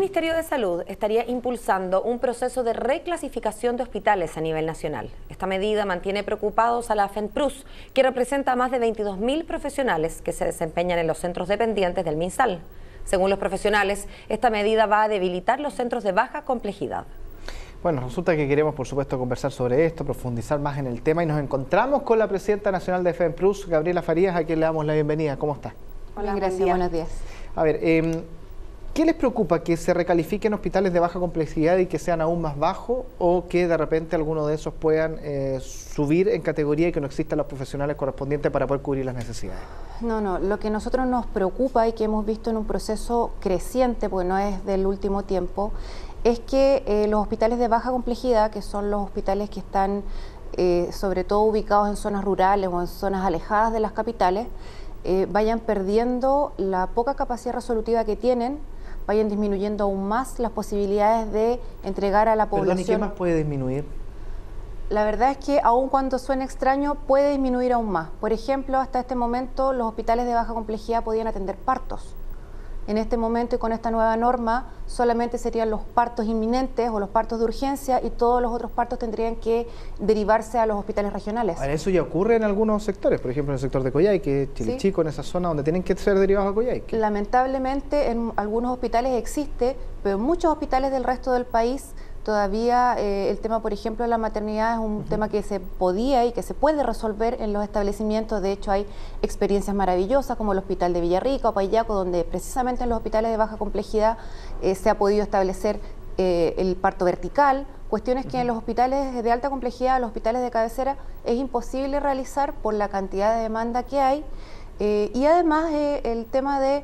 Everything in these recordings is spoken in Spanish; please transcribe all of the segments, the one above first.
Ministerio de Salud estaría impulsando un proceso de reclasificación de hospitales a nivel nacional. Esta medida mantiene preocupados a la FENPRUS, que representa a más de 22.000 profesionales que se desempeñan en los centros dependientes del MinSal. Según los profesionales, esta medida va a debilitar los centros de baja complejidad. Bueno, resulta que queremos, por supuesto, conversar sobre esto, profundizar más en el tema y nos encontramos con la presidenta nacional de FENPRUS, Gabriela Farías, a quien le damos la bienvenida. ¿Cómo está? Hola, gracias, buenos días. A ver, ¿qué les preocupa? ¿Que se recalifiquen hospitales de baja complejidad y que sean aún más bajos o que de repente algunos de esos puedan subir en categoría y que no existan los profesionales correspondientes para poder cubrir las necesidades? No, lo que a nosotros nos preocupa y que hemos visto en un proceso creciente, porque no es del último tiempo, es que los hospitales de baja complejidad, que son los hospitales que están sobre todo ubicados en zonas rurales o en zonas alejadas de las capitales, vayan perdiendo la poca capacidad resolutiva que tienen, vayan disminuyendo aún más las posibilidades de entregar a la población. Perdón, ¿y qué más puede disminuir? La verdad es que aun cuando suene extraño, puede disminuir aún más. Por ejemplo, hasta este momento los hospitales de baja complejidad podían atender partos. En este momento y con esta nueva norma solamente serían los partos inminentes o los partos de urgencia y todos los otros partos tendrían que derivarse a los hospitales regionales. Ahora, eso ya ocurre en algunos sectores, por ejemplo en el sector de Coyhaique, Chile Chico, en esa zona donde tienen que ser derivados a Coyhaique. Lamentablemente en algunos hospitales existe, pero en muchos hospitales del resto del país todavía el tema, por ejemplo, de la maternidad es un tema que se podía y que se puede resolver en los establecimientos. De hecho, hay experiencias maravillosas como el Hospital de Villarrica o Payaco, donde precisamente en los hospitales de baja complejidad se ha podido establecer el parto vertical, cuestiones que en los hospitales de alta complejidad, los hospitales de cabecera, es imposible realizar por la cantidad de demanda que hay. Y además el tema de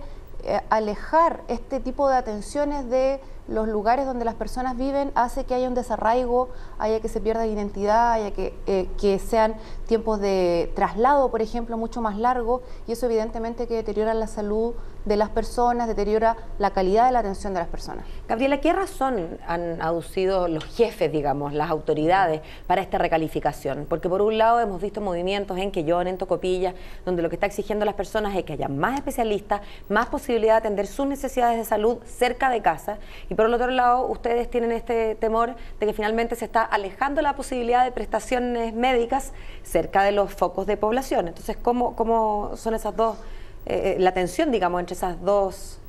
alejar este tipo de atenciones de los lugares donde las personas viven hace que haya un desarraigo, haya que se pierda identidad, haya que sean tiempos de traslado, por ejemplo, mucho más largos, y eso evidentemente que deteriora la salud de las personas, deteriora la calidad de la atención de las personas. Gabriela, ¿qué razón han aducido los jefes, digamos, las autoridades para esta recalificación? Porque por un lado hemos visto movimientos en Quellón, en Tocopilla, donde lo que está exigiendo las personas es que haya más especialistas, más posibilidad de atender sus necesidades de salud cerca de casa, y por el otro lado ustedes tienen este temor de que finalmente se está alejando la posibilidad de prestaciones médicas cerca de los focos de población. Entonces, ¿cómo son esas dos, la tensión, digamos, entre esas dos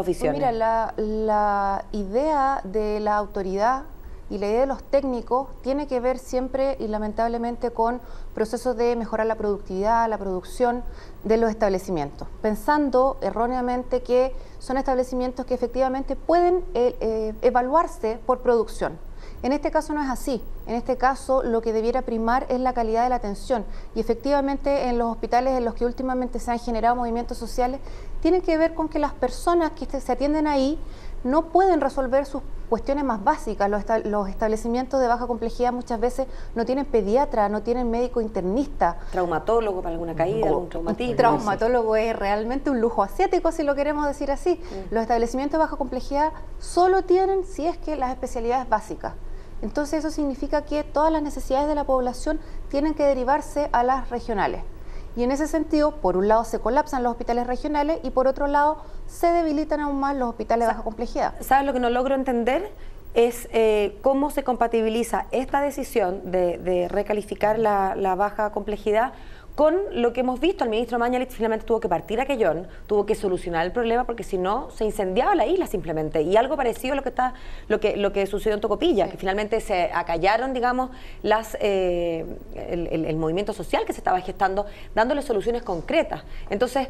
visiones? Pues mira, la idea de la autoridad y la idea de los técnicos tiene que ver siempre y lamentablemente con procesos de mejorar la productividad, la producción de los establecimientos, pensando erróneamente que son establecimientos que efectivamente pueden evaluarse por producción. En este caso no es así. En este caso lo que debiera primar es la calidad de la atención, y efectivamente en los hospitales en los que últimamente se han generado movimientos sociales tienen que ver con que las personas que se atienden ahí no pueden resolver sus cuestiones más básicas. Los establecimientos de baja complejidad muchas veces no tienen pediatra, no tienen médico internista. Traumatólogo para alguna caída, algún traumatismo. Traumatólogo es realmente un lujo asiático, si lo queremos decir así. Los establecimientos de baja complejidad solo tienen, si es que, las especialidades básicas. Entonces eso significa que todas las necesidades de la población tienen que derivarse a las regionales. Y en ese sentido, por un lado se colapsan los hospitales regionales y por otro lado se debilitan aún más los hospitales de baja complejidad. ¿Sabes lo que no logro entender? Es cómo se compatibiliza esta decisión de recalificar la baja complejidad con lo que hemos visto. El ministro Mañalich finalmente tuvo que partir a Quellón, tuvo que solucionar el problema porque si no se incendiaba la isla simplemente, y algo parecido a lo que sucedió en Tocopilla, que finalmente se acallaron, digamos, el movimiento social que se estaba gestando, dándole soluciones concretas. Entonces,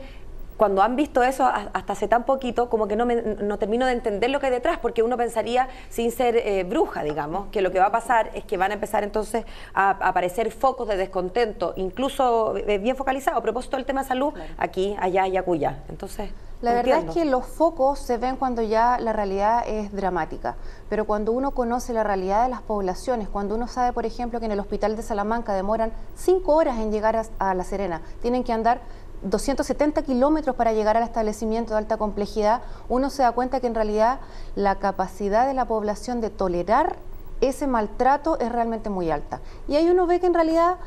cuando han visto eso hasta hace tan poquito, como que no termino de entender lo que hay detrás, porque uno pensaría, sin ser bruja, digamos, que lo que va a pasar es que van a empezar entonces a aparecer focos de descontento, incluso bien focalizados, a propósito del tema de salud, claro, aquí, allá y acullá. Entonces, la verdad es que los focos se ven cuando ya la realidad es dramática, pero cuando uno conoce la realidad de las poblaciones, cuando uno sabe, por ejemplo, que en el hospital de Salamanca demoran 5 horas en llegar a La Serena, tienen que andar 270 kilómetros para llegar al establecimiento de alta complejidad, uno se da cuenta que en realidad la capacidad de la población de tolerar ese maltrato es realmente muy alta. Y ahí uno ve que en realidad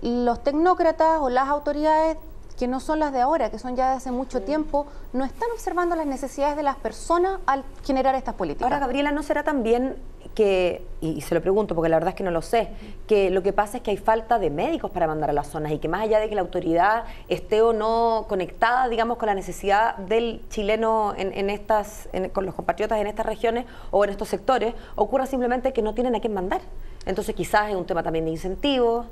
los tecnócratas o las autoridades que no son las de ahora, que son ya de hace mucho tiempo, no están observando las necesidades de las personas al generar estas políticas. Ahora, Gabriela, ¿no será también que, y se lo pregunto porque la verdad es que no lo sé, que lo que pasa es que hay falta de médicos para mandar a las zonas y que más allá de que la autoridad esté o no conectada, digamos, con la necesidad del chileno con los compatriotas en estas regiones o en estos sectores, ocurra simplemente que no tienen a quién mandar? Entonces quizás es un tema también de incentivos.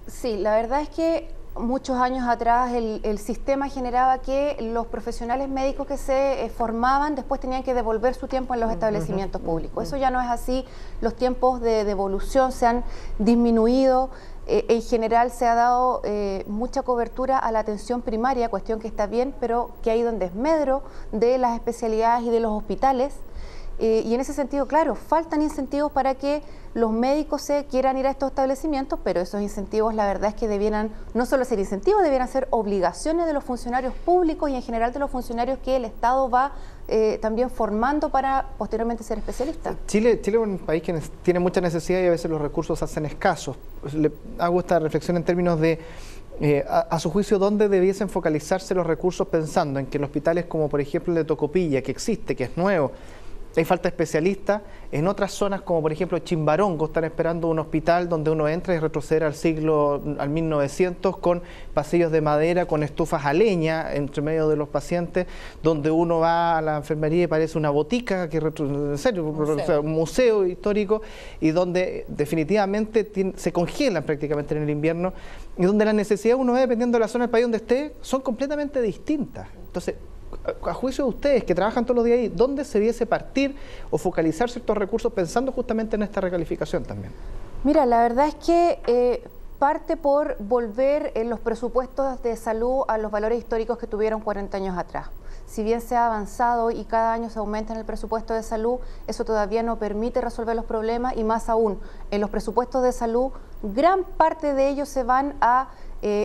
Sí, la verdad es que muchos años atrás el sistema generaba que los profesionales médicos que se formaban después tenían que devolver su tiempo en los establecimientos públicos. Eso ya no es así, los tiempos de devolución se han disminuido, en general se ha dado mucha cobertura a la atención primaria, cuestión que está bien, pero que ha ido en desmedro de las especialidades y de los hospitales. Y en ese sentido, claro, faltan incentivos para que los médicos se quieran ir a estos establecimientos, pero esos incentivos la verdad es que debieran no solo ser incentivos, debieran ser obligaciones de los funcionarios públicos y en general de los funcionarios que el Estado va también formando para posteriormente ser especialistas. Chile es un país que tiene mucha necesidad y a veces los recursos se hacen escasos. Le hago esta reflexión en términos de a su juicio, ¿dónde debiesen focalizarse los recursos pensando en que en hospitales como por ejemplo el de Tocopilla, que existe, que es nuevo, hay falta de especialistas? En otras zonas como por ejemplo Chimbarongo están esperando un hospital donde uno entra y retroceder al 1900 con pasillos de madera, con estufas a leña entre medio de los pacientes, donde uno va a la enfermería y parece una botica, en serio, o sea, un museo histórico, y donde definitivamente se congelan prácticamente en el invierno, y donde las necesidades uno ve dependiendo de la zona del país donde esté son completamente distintas. Entonces, a juicio de ustedes que trabajan todos los días ahí, ¿dónde se debiese partir o focalizar ciertos recursos pensando justamente en esta recalificación también? Mira, la verdad es que parte por volver en los presupuestos de salud a los valores históricos que tuvieron 40 años atrás. Si bien se ha avanzado y cada año se aumenta en el presupuesto de salud, eso todavía no permite resolver los problemas y más aún, en los presupuestos de salud, gran parte de ellos se van a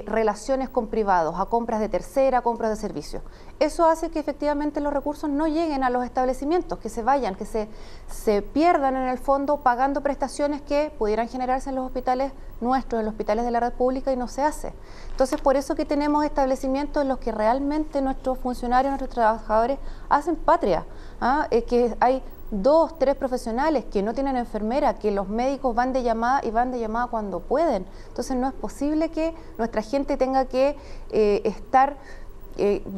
relaciones con privados, a compras de tercera, a compras de servicios. Eso hace que efectivamente los recursos no lleguen a los establecimientos, que se vayan, que se pierdan en el fondo pagando prestaciones que pudieran generarse en los hospitales nuestros, en los hospitales de la red pública y no se hace. Entonces, por eso que tenemos establecimientos en los que realmente nuestros funcionarios, nuestros trabajadores hacen patria, que hay 2, 3 profesionales que no tienen enfermera, que los médicos van de llamada y van de llamada cuando pueden. Entonces no es posible que nuestra gente tenga que estar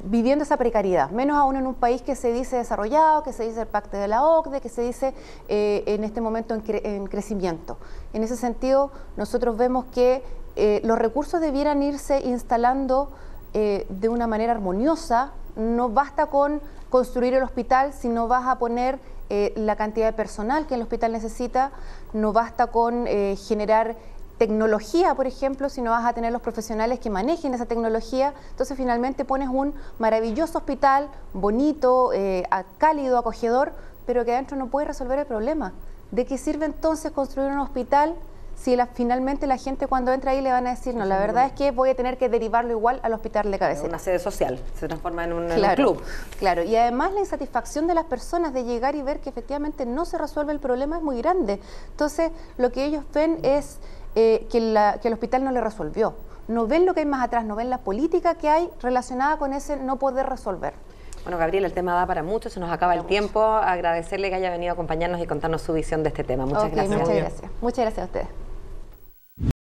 viviendo esa precariedad, menos aún en un país que se dice desarrollado, que se dice el pacto de la OCDE, que se dice en este momento en crecimiento. En ese sentido, nosotros vemos que los recursos debieran irse instalando de una manera armoniosa. No basta con construir el hospital si no vas a poner la cantidad de personal que el hospital necesita, no basta con generar tecnología, por ejemplo, si no vas a tener los profesionales que manejen esa tecnología. Entonces finalmente pones un maravilloso hospital, bonito, cálido, acogedor, pero que adentro no puede resolver el problema. ¿De qué sirve entonces construir un hospital si finalmente la gente cuando entra ahí le van a decir, no, la verdad es que voy a tener que derivarlo igual al hospital de cabecera? Una sede social, se transforma en un claro, club. Claro, y además la insatisfacción de las personas de llegar y ver que efectivamente no se resuelve el problema es muy grande. Entonces, lo que ellos ven es que el hospital no le resolvió. No ven lo que hay más atrás, no ven la política que hay relacionada con ese no poder resolver. Bueno, Gabriela, el tema da para mucho, se nos acaba el tiempo. Agradecerle que haya venido a acompañarnos y contarnos su visión de este tema. Muchas gracias. Muchas gracias. Muchas gracias a ustedes.